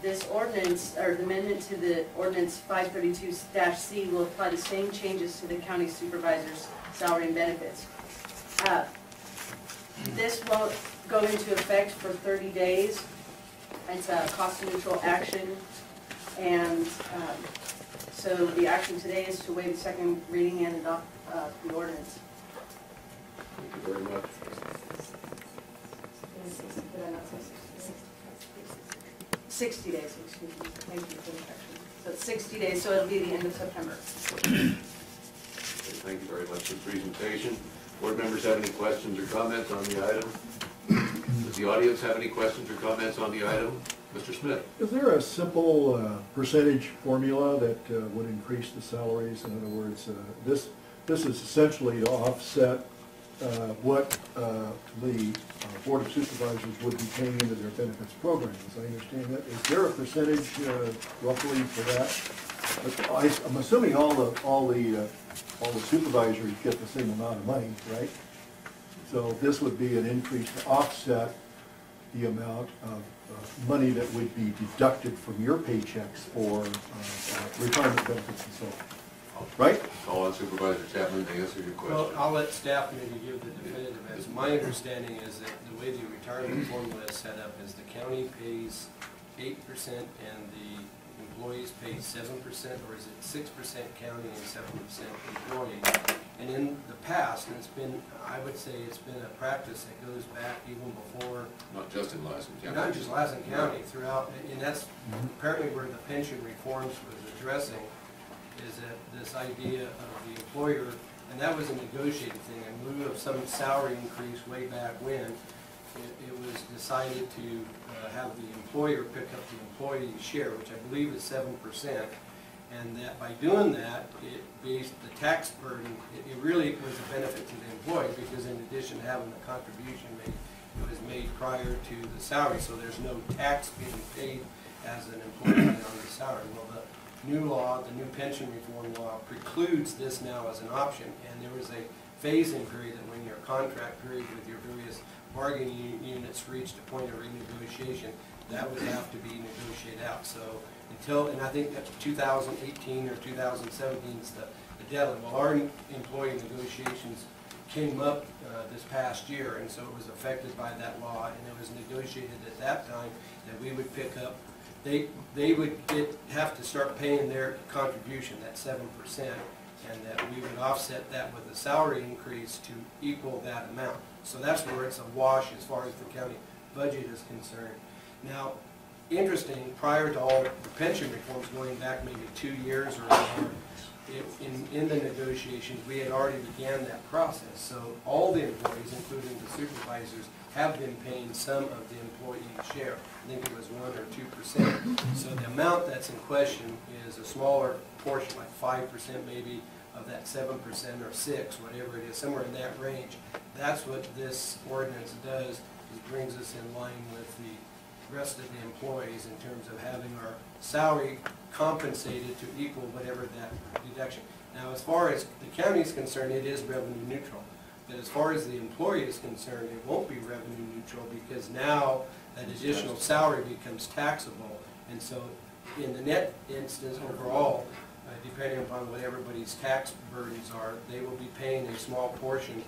this ordinance, or the amendment to the ordinance 532-C will apply the same changes to the county supervisor's salary and benefits. This won't go into effect for 30 days. It's a cost-neutral action, and so the action today is to waive the second reading and adopt the ordinance. Thank you very much. 60 days, excuse me. Thank you for the correction. So it's 60 days, so it'll be the end of September. Okay, thank you very much for the presentation. Board members have any questions or comments on the item? Does the audience have any questions or comments on the item? Mr. Smith? Is there a simple percentage formula that would increase the salaries? In other words, this is essentially to offset what the Board of Supervisors would be paying into their benefits program, as I understand that. Is there a percentage roughly for that? I'm assuming all the supervisors get the same amount of money, right? So this would be an increase to offset the amount of money that would be deducted from your paychecks for retirement benefits and so on, right? Call on Supervisor Chapman to answer your question. Well, I'll let staff maybe give the definitive answer. My understanding is that the way the retirement formula is set up is the county pays 8% and the employees pay 7%, or is it 6% county and 7% employees? And in the past, and it's been, I would say it's been a practice that goes back even before. Not just in Lassen County. Not just Lassen County, throughout, and that's apparently where the pension reforms was addressing, is that this idea of the employer, and that was a negotiated thing, in lieu of some salary increase way back when, it was decided to have the employer pick up the employee share, which I believe is 7%. And that by doing that, it based the tax burden, it really was a benefit to the employee, because in addition to having the contribution made, it was made prior to the salary, so there's no tax being paid as an employee on the salary. Well, the new law, the new pension reform law, precludes this now as an option, and there was a phase-in period that when your contract period with your various bargaining units reached a point of renegotiation, that would have to be negotiated out. So until, and I think that's 2018 or 2017 is the deadline. Well, our employee negotiations came up this past year, and so it was affected by that law, and it was negotiated at that time that we would pick up, they would have to start paying their contribution, that 7%, and that we would offset that with a salary increase to equal that amount. So that's where it's a wash as far as the county budget is concerned. Now, interesting, prior to all the pension reforms going back maybe 2 years or more, in the negotiations, we had already began that process. So all the employees, including the supervisors, have been paying some of the employee share. I think it was 1 or 2%. So the amount that's in question is a smaller portion, like 5% maybe, of that 7% or 6%, whatever it is, somewhere in that range. That's what this ordinance does, is brings us in line with the rest of the employees in terms of having our salary compensated to equal whatever that deduction. Now, as far as the county is concerned, it is revenue neutral. But as far as the employee is concerned, it won't be revenue neutral, because now that additional salary becomes taxable. And so in the net instance overall, depending upon what everybody's tax burdens are, they will be paying a small portion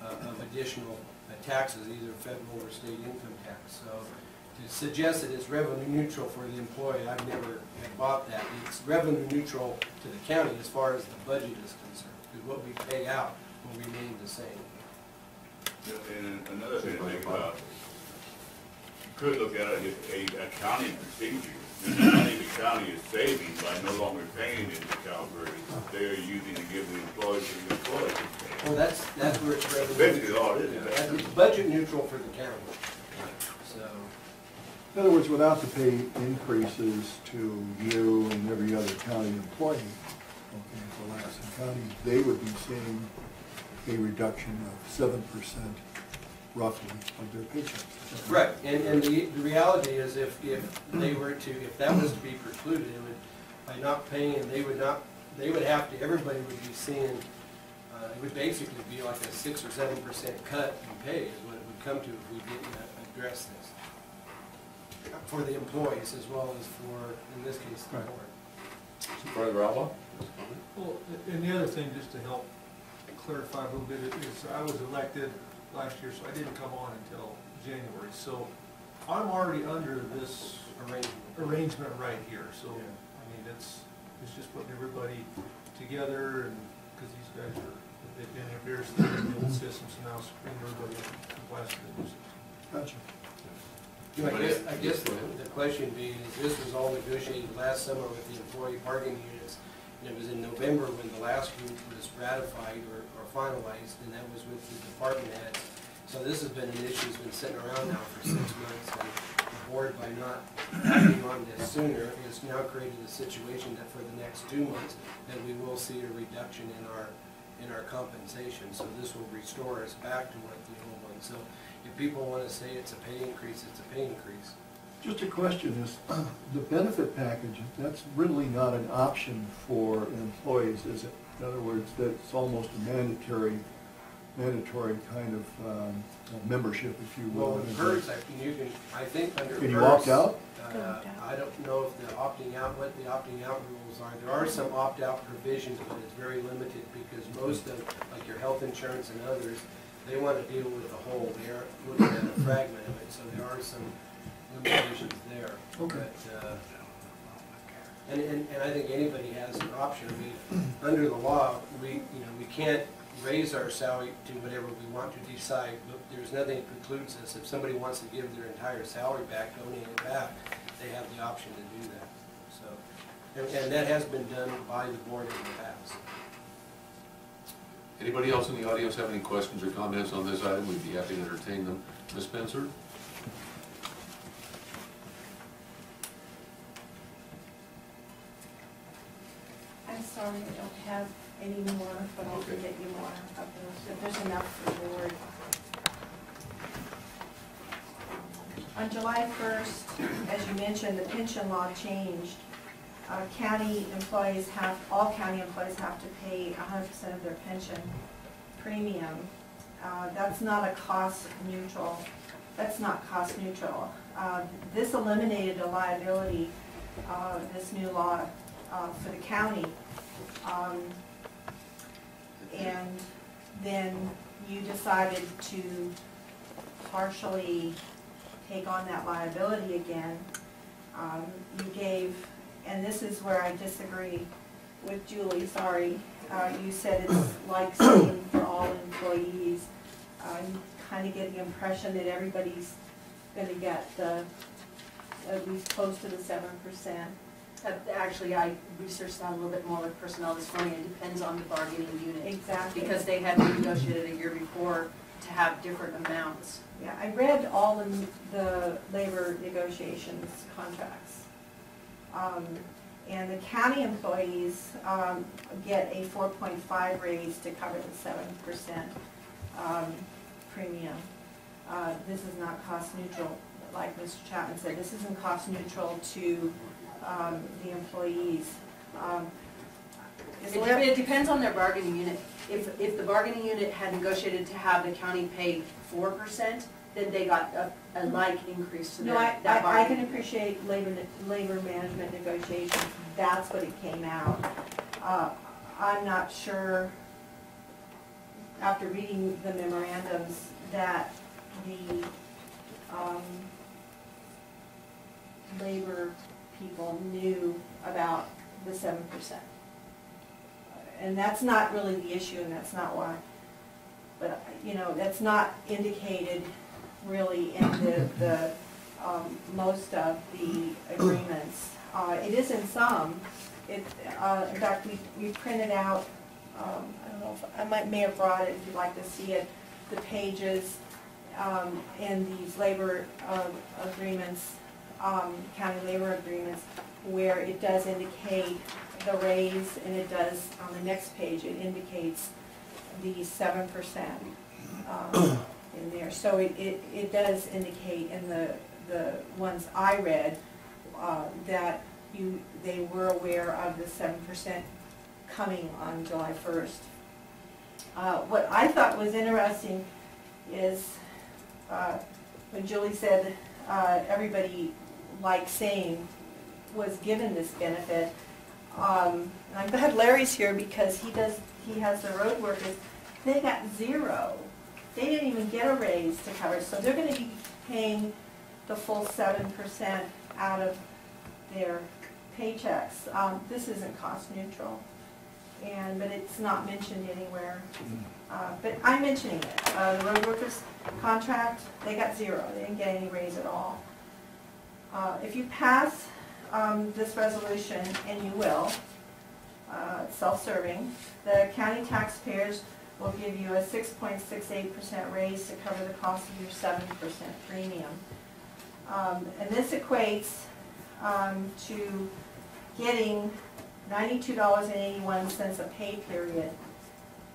of additional taxes, either federal or state income tax. So to suggest that it's revenue neutral for the employee, I've never bought that. It's revenue neutral to the county as far as the budget is concerned, because what we pay out will remain the same. And another thing to think about, you could look at it as a accounting procedure. The county is saving by no longer paying into Calvary. They're using to give the employees to the employees. Well, that's where it's revenue. Basically all it is. Yeah, it's budget neutral for the county. So, In other words, without the pay increases to you and every other county employee, okay, for Lassen County, they would be seeing a reduction of 7% roughly of their paychecks. right, and the reality is if they were to, if that was to be precluded, it would, by not paying, they would have to, everybody would be seeing, it would basically be like a 6 or 7% cut in pay is what it would come to if we didn't address this. for the employees as well as for, in this case, the Right. board. Supervisor Alba? Well, and the other thing, just to help clarify a little bit, is I was elected last year, so I didn't come on until January. So I'm already under this arrangement right here. So, I mean, it's just putting everybody together, and because these guys are, they've been embarrassed in the old system, so now it's bringing everybody up to compliance with the new system. Gotcha. I guess the question being, is this was all negotiated last summer with the employee bargaining units, and it was in November when the last group was ratified or finalized, and that was with the department heads. So this has been an issue that's been sitting around now for 6 months, and the board, by not acting on this sooner, has now created a situation that for the next 2 months, that we will see a reduction in our compensation. So this will restore us back to what the old one. So if people want to say it's a pay increase, it's a pay increase. Just a question is, the benefit package, that's really not an option for employees, is it? In other words, that's almost a mandatory kind of membership, if you will. Well, with PERS, I think under PERS. Can you opt out? I don't know if the opting out, what the opting out rules are. There are some opt-out provisions, but it's very limited because most of, like your health insurance and others, they want to deal with the whole. They are looking at a fragment of it, so there are some limitations there. Okay. But, and I think anybody has an option. I mean, under the law, we can't raise our salary to whatever we want to decide, but there's nothing that precludes us. If somebody wants to give their entire salary back, donate it back, they have the option to do that. So, and that has been done by the board in the past. Anybody else in the audience have any questions or comments on this item? We'd be happy to entertain them. Ms. Spencer? I'm sorry, I don't have any more, but I'll Okay. get you more of those, if there's enough for the board. On July 1st, as you mentioned, the pension law changed. All county employees have to pay 100% of their pension premium. That's not cost neutral. This eliminated a liability, this new law, for the county. And then you decided to partially take on that liability again. You gave, and this is where I disagree with Julie, sorry. You said it's like same for all employees. You kind of get the impression that everybody's going to get at least close to the 7%. Actually, I researched that a little bit more with personnel this morning. It depends on the bargaining unit. Exactly. Because they had negotiated a year before to have different amounts. Yeah, I read all the labor negotiations contracts. And the county employees get a 4.5 raise to cover the 7% premium. This is not cost neutral, like Mr. Chapman said. This isn't cost neutral to the employees. It depends on their bargaining unit. If the bargaining unit had negotiated to have the county pay 4%, then they got a like increase to No, that I bargaining. can appreciate labor management negotiations. That's what it came out. I'm not sure, after reading the memorandums, that the labor people knew about the 7%. And that's not really the issue, and that's not why. But, that's not indicated really in the most of the agreements. It is in some. In fact, we printed out, I don't know if, I may have brought it if you'd like to see it, the pages in these labor agreements, county labor agreements, where it does indicate the raise, and it does, on the next page, it indicates the 7% in there. So it does indicate in the ones I read that they were aware of the 7% coming on July 1st. What I thought was interesting is when Julie said everybody like saying, was given this benefit. And I'm glad Larry's here because he has the road workers, they got zero. They didn't even get a raise to cover, so they're gonna be paying the full 7% out of their paychecks. This isn't cost neutral, but it's not mentioned anywhere. But I'm mentioning it. The road workers contract, they got zero. They didn't get any raise at all. If you pass this resolution, and you will, it's self-serving, the county taxpayers will give you a 6.68% raise to cover the cost of your 7% premium. And this equates to getting $92.81 a pay period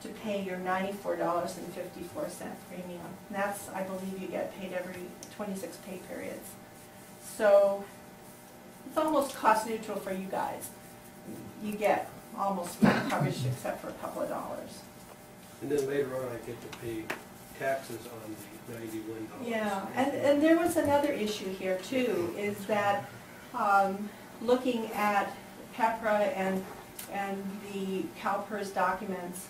to pay your $94.54 premium. And that's, I believe, you get paid every 26 pay periods. So it's almost cost neutral for you guys. You get almost full coverage except for a couple of dollars. And then later on, I get to pay taxes on the $91. Yeah, and there was another issue here too, is that looking at PEPRA and the CalPERS documents,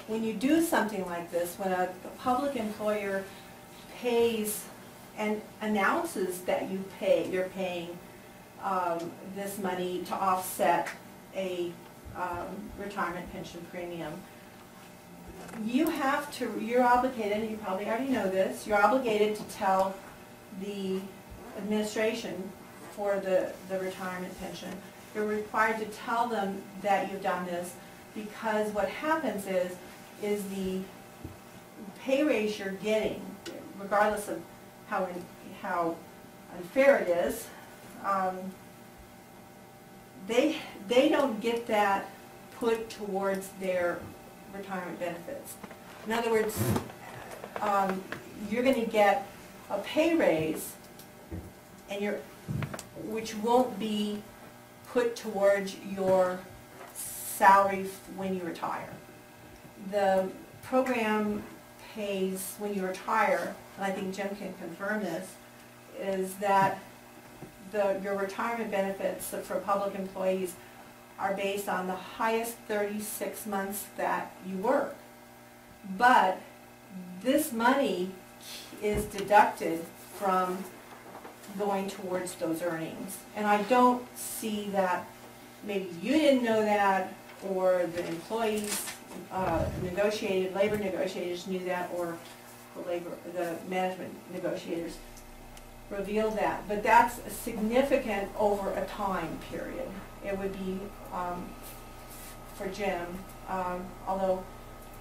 when you do something like this, when a public employer pays and announces that you're paying this money to offset a retirement pension premium, you're obligated, and you probably already know this, you're obligated to tell the administration for the retirement pension. You're required to tell them that you've done this, because what happens is the pay raise you're getting, regardless of how unfair it is, they don't get that put towards their retirement benefits. In other words, you're going to get a pay raise, which won't be put towards your salary when you retire. The program pays when you retire, and I think Jim can confirm this, is that your retirement benefits for public employees are based on the highest 36 months that you work. But this money is deducted from going towards those earnings. And I don't see that, maybe you didn't know that, or the employees labor negotiators knew that, or the management negotiators revealed that. But that's significant over a time period. It would be for Jim, although,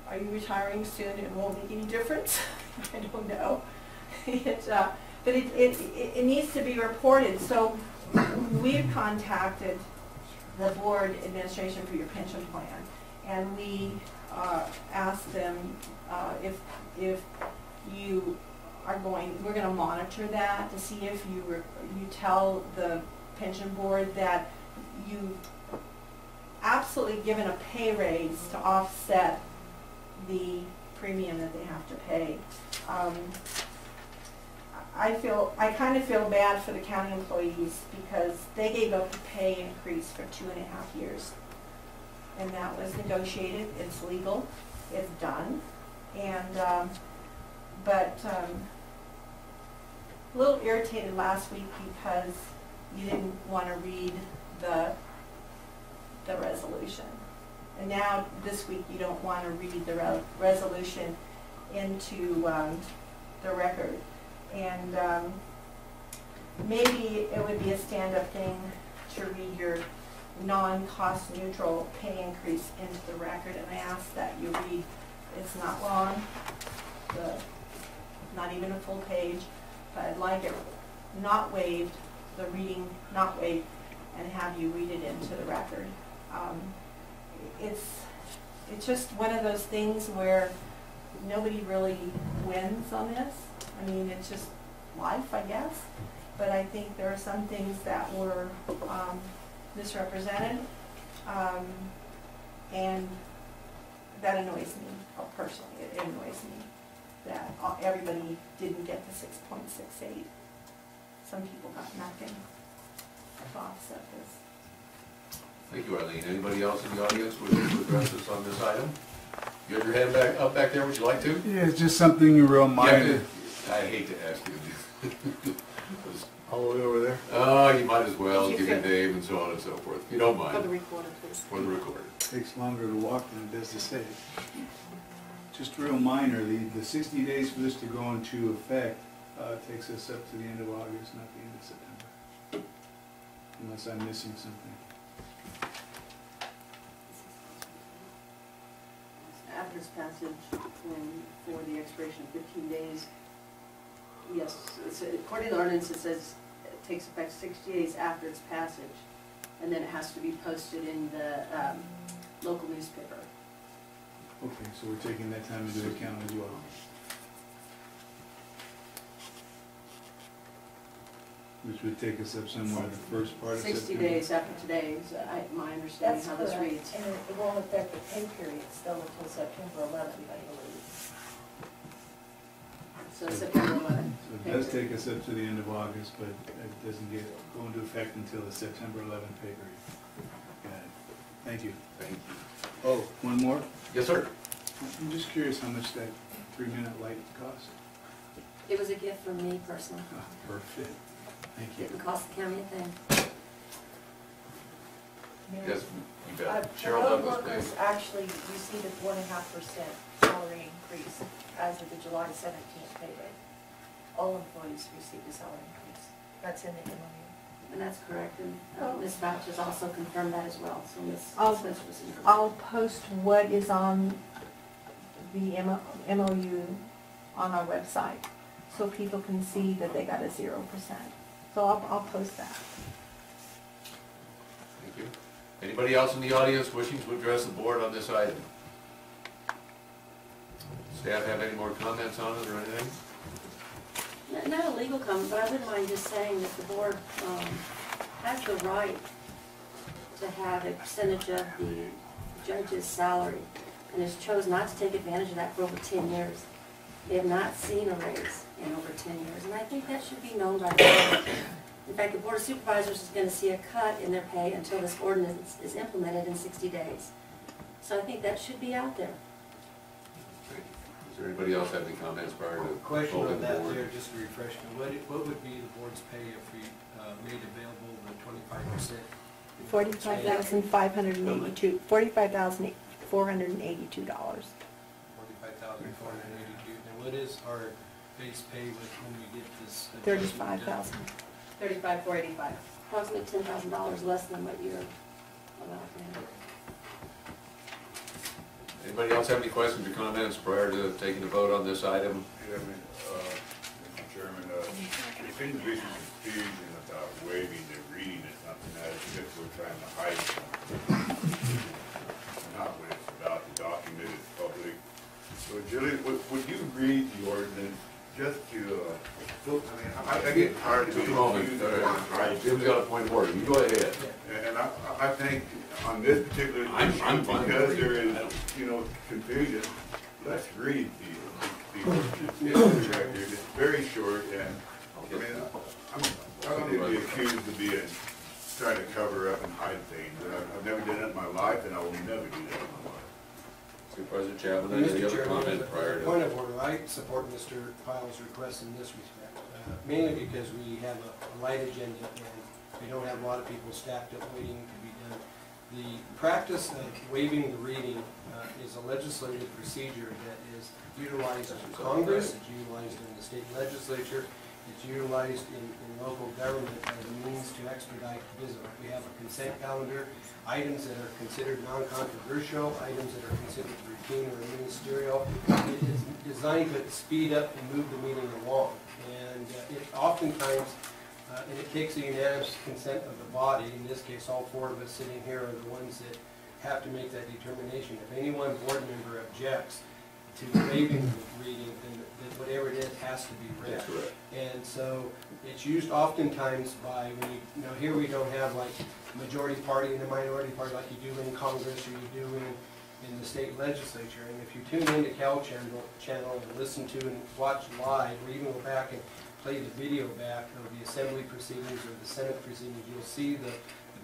are you retiring soon? It won't make any difference. I don't know. But it needs to be reported. So we've contacted the board administration for your pension plan, and we asked them if you are we're going to monitor that to see if you tell the pension board that you absolutely given a pay raise to offset the premium that they have to pay. I kind of feel bad for the county employees because they gave up the pay increase for 2.5 years. And that was negotiated, it's legal, it's done. And, but a little irritated last week because you didn't want to read the resolution. And now this week you don't want to read the resolution into the record. And maybe it would be a stand-up thing to read your non-cost neutral pay increase into the record. And I ask that you read, it's not long, not even a full page, but I'd like it not waived, the reading not waived, and have you read it into the record. It's just one of those things where nobody really wins on this. I mean, it's just life, I guess. But I think there are some things that were misrepresented, and that annoys me, personally. It annoys me. that everybody didn't get the 6.68. Some people got nothing to offset this. Thank you, Arlene. Anybody else in the audience would like to address us on this item? You have your hand up back there, would you like to? Yeah, it's just something real minor. Yeah, I hate to ask you. All the way over there? Oh, you might as well give your name and so on and so forth, if you don't mind. For the recorder, please. For the recorder. Takes longer to walk than it does to say. Just real minor, the 60 days for this to go into effect takes us up to the end of August, not the end of September. Unless I'm missing something. After its passage, for the expiration of 15 days, yes, according to the ordinance, it says it takes effect 60 days after its passage, and then it has to be posted in the local newspaper. Okay, so we're taking that time into account as well. Which would take us up somewhere in the first part of September. 60 days after today is my understanding how this reads. And it won't affect the pay period still until September 11th, I believe. So September 11th. So it does take us up to the end of August, but it doesn't go into effect until the September 11th pay period. Got it. Thank you. Thank you. Oh, one more? Yes, sir. I'm just curious how much that 3-minute light cost. It was a gift from me personally. Oh, perfect. Thank you. Didn't cost the county a thing. Yes, you bet. For Cheryl road Douglas, workers, please. actually, you see the 1.5% salary increase as of the July 17th pay rate. All employees received a salary increase. That's in the MOU. And that's correct, and Ms. Vouch has also confirmed that as well, so Ms. I'll- Smith was in. I'll post what is on the MOU on our website, so people can see that they got a 0%. So I'll post that. Thank you. Anybody else in the audience wishing to address the board on this item? Staff have any more comments on it or anything? Not a legal comment, but I wouldn't mind just saying that the board has the right to have a percentage of the judge's salary, and has chosen not to take advantage of that for over 10 years. They have not seen a raise in over 10 years, and I think that should be known by the board. In fact, the Board of Supervisors is going to see a cut in their pay until this ordinance is implemented in 60 days. So I think that should be out there. Does anybody else have any comments prior to Question polling on the that board? there, just to refresh me, what would be the board's pay if we made available the 25%? $45,582, $45,482. $45,482. And what is our base pay with when we get this? adjustment done? $35,000. 35,485. Approximately $10,000 less than what you're allowed to have. Anybody else have any questions or comments prior to taking the vote on this item? Yeah, Mr. Chairman, there seems to be some confusion about waiving the reading of something that is if we're trying to hide something. Not when it's about the document, it's public. So Julie, would you read the ordinance just to, I get tired of Just a being moment. confused. Jim's got a point of order. You go ahead. And I think on this particular I'm issue, fine with because reading. there is, confusion, let's read the ordinance right here. It's very short, and, I don't need to be accused of being, trying to cover up and hide things. And I've never done it in my life, and I will never do that in my life. Supervisor Chapman, any Mr. other Chairman, comment prior point to? of order, I support Mr. Pyle's request in this respect, mainly because we have a light agenda and we don't have a lot of people stacked up waiting to be done. The practice of waiving the reading is a legislative procedure that is utilized in Congress, it's utilized in the state legislature, it's utilized in local government as a means to expedite business. We have a consent calendar, items that are considered non-controversial, items that are considered routine or ministerial. It is designed to speed up and move the meeting along. And it oftentimes, and it takes a unanimous consent of the body, in this case, all four of us sitting here are the ones that have to make that determination. If any one board member objects to waiving the reading, then whatever it is has to be read. That's correct. And so it's used oftentimes by, when here we don't have like majority party and a minority party like you do in Congress or you do in in the state legislature. And if you tune into Cal Channel and listen to and watch live, or even go back and play the video back of the assembly proceedings or the Senate proceedings, you'll see the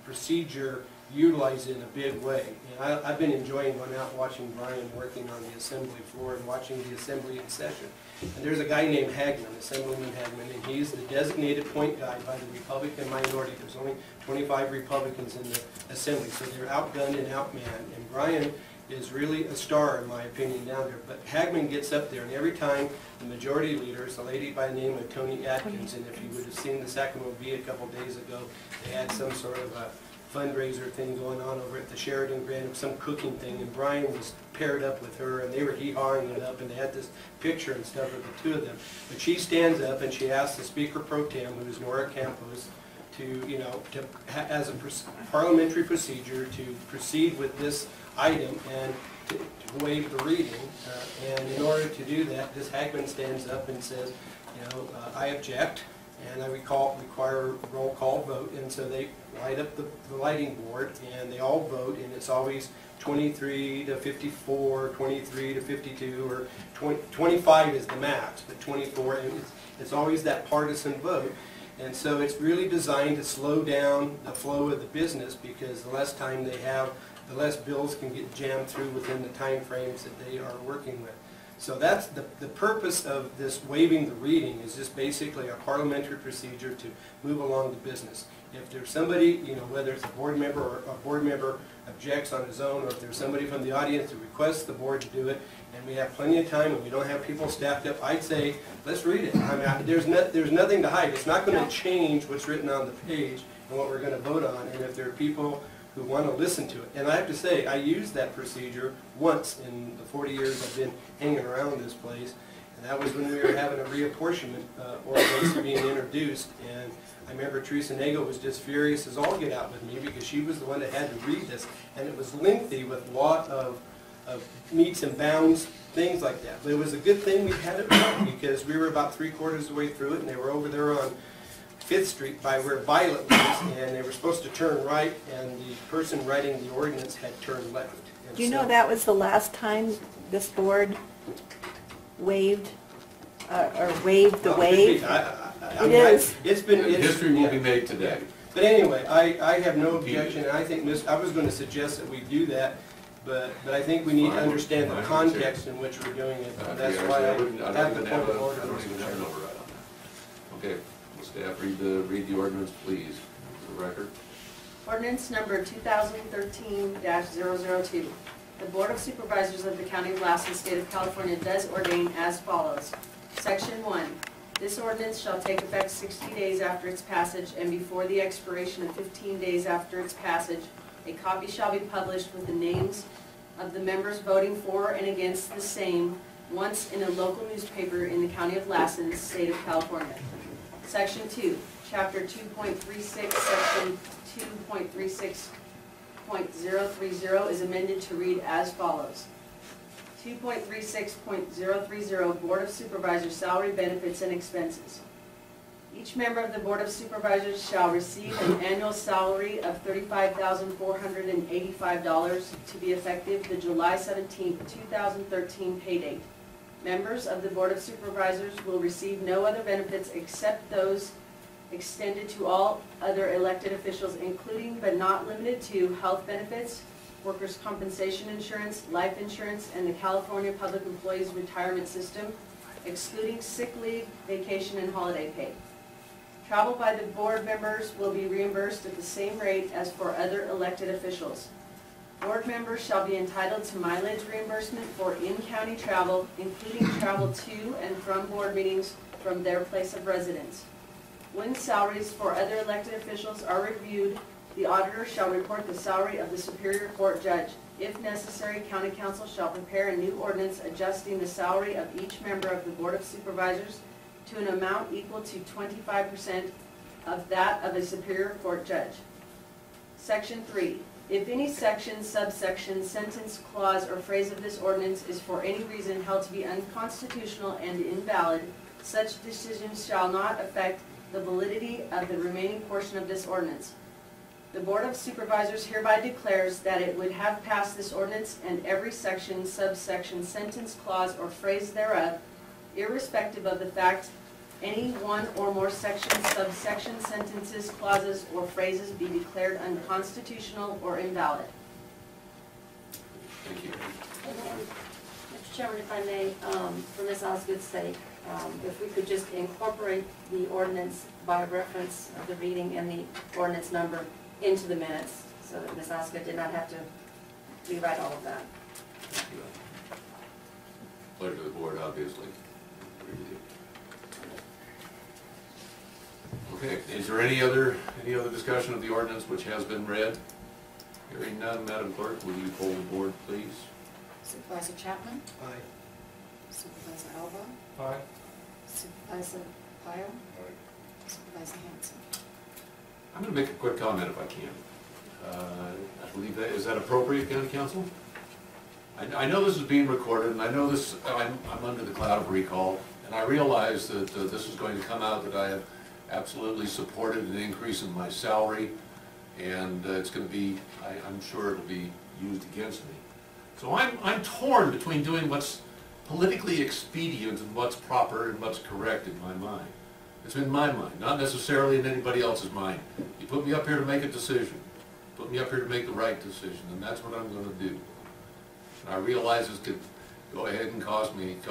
procedure utilized in a big way. And I've been enjoying going out and watching Brian working on the assembly floor and watching the assembly in session. And there's a guy named Hagman, Assemblyman Hagman, and he's the designated point guy by the Republican minority. There's only 25 Republicans in the assembly, so they're outgunned and outmanned. And Brian is really a star, in my opinion, down there. But Hagman gets up there, and every time the majority leader is a lady by the name of Tony Atkins, and if you would have seen the Sacramento Bee a couple days ago, they had some sort of a fundraiser thing going on over at the Sheridan Grand, some cooking thing, and Brian was paired up with her, and they were hee-hawing it up, and they had this picture and stuff of the two of them. But she stands up and she asks the Speaker Pro Tem, who is Nora Campos, to, you know, as a parliamentary procedure, to proceed with this item and to waive the reading. And in order to do that, this Hagman stands up and says, you know, I object, and I require a roll call vote. And so they light up the lighting board, and they all vote, and it's always 23 to 54, 23 to 52, or 25 is the max, but 24, and it's always that partisan vote. And so it's really designed to slow down the flow of the business, because the less time they have, the less bills can get jammed through within the time frames that they are working with. So that's the purpose of this waiving the reading, is just basically a parliamentary procedure to move along the business. If there's somebody, you know, whether it's a board member or a board member objects on his own, or if there's somebody from the audience that requests the board to do it, and we have plenty of time and we don't have people stacked up, I'd say, let's read it. I mean, there's nothing to hide. It's not going to change what's written on the page and what we're going to vote on, and if there are people who want to listen to it. And I have to say, I used that procedure once in the 40 years I've been hanging around this place, and that was when we were having a reapportionment ordinance being introduced. And I remember Teresa Nagle was just furious as all get out with me, because she was the one that had to read this, and it was lengthy with a lot of meets and bounds, things like that. But it was a good thing we had it done, because we were about 3/4 of the way through it, and they were over there on 5th Street by where Violet lives, and they were supposed to turn right, and the person writing the ordinance had turned left. And Do you so- know that was the last time this board waived, or waived the Well, wave? I It mean, is. It's been. History will yeah. be made today. But anyway, I have no objection, and I think I was going to suggest that we do that, but I think we need to understand the context in which we're doing it. And that's why I have the point of order. I don't even have an override on that. Okay, will staff read the ordinance, please, for the record. Ordinance number 2013-002. The Board of Supervisors of the County of Lassen, State of California does ordain as follows. Section 1. This ordinance shall take effect 60 days after its passage, and before the expiration of 15 days after its passage, a copy shall be published with the names of the members voting for and against the same once in a local newspaper in the County of Lassen, State of California. Section 2, Chapter 2.36, Section 2.36.030 is amended to read as follows. 2.36.030 Board of Supervisors Salary, Benefits, and Expenses. Each member of the Board of Supervisors shall receive an annual salary of $35,485 to be effective the July 17, 2013 pay date. Members of the Board of Supervisors will receive no other benefits except those extended to all other elected officials, including but not limited to health benefits, workers' compensation insurance, life insurance, and the California Public Employees Retirement System, excluding sick leave, vacation, and holiday pay. Travel by the board members will be reimbursed at the same rate as for other elected officials. Board members shall be entitled to mileage reimbursement for in-county travel, including travel to and from board meetings from their place of residence. When salaries for other elected officials are reviewed, the auditor shall report the salary of the Superior Court judge. If necessary, County Council shall prepare a new ordinance adjusting the salary of each member of the Board of Supervisors to an amount equal to 25% of that of a Superior Court judge. Section 3. If any section, subsection, sentence, clause, or phrase of this ordinance is for any reason held to be unconstitutional and invalid, such decisions shall not affect the validity of the remaining portion of this ordinance. The Board of Supervisors hereby declares that it would have passed this ordinance and every section, subsection, sentence, clause, or phrase thereof, irrespective of the fact any one or more sections, subsections, sentences, clauses, or phrases be declared unconstitutional or invalid. Thank you. Mr. Chairman, if I may, for Ms. Osgood's sake, if we could just incorporate the ordinance by reference of the reading and the ordinance number into the minutes, so that Ms. Osgood did not have to rewrite all of that. Thank you. Pleasure of the board, obviously. Agree with you. Okay, is there any other discussion of the ordinance which has been read? Hearing none, Madam Clerk, will you poll the board, please? Supervisor Chapman? Aye. Supervisor Alba? Aye. Supervisor Pyle? Supervisor Hanson? I'm going to make a quick comment if I can. I believe that, is that appropriate, County Council? I know this is being recorded, and I know this, I'm under the cloud of recall, and I realize that this is going to come out that I have absolutely supported an increase in my salary, and it's going to be, I'm sure it'll be used against me. So I'm torn between doing what's politically expedient and what's proper and what's correct in my mind. It's in my mind, not necessarily in anybody else's mind. You put me up here to make a decision. Put me up here to make the right decision, and that's what I'm going to do. And I realize this could go ahead and cost me I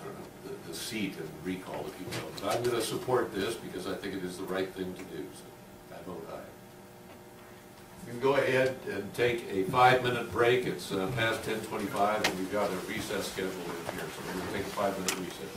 don't know, the seat and recall, if you will. But I'm going to support this because I think it is the right thing to do. So I vote aye. We can go ahead and take a 5-minute break. It's past 10:25, and we've got a recess scheduled in here, so we're going to take a 5-minute recess.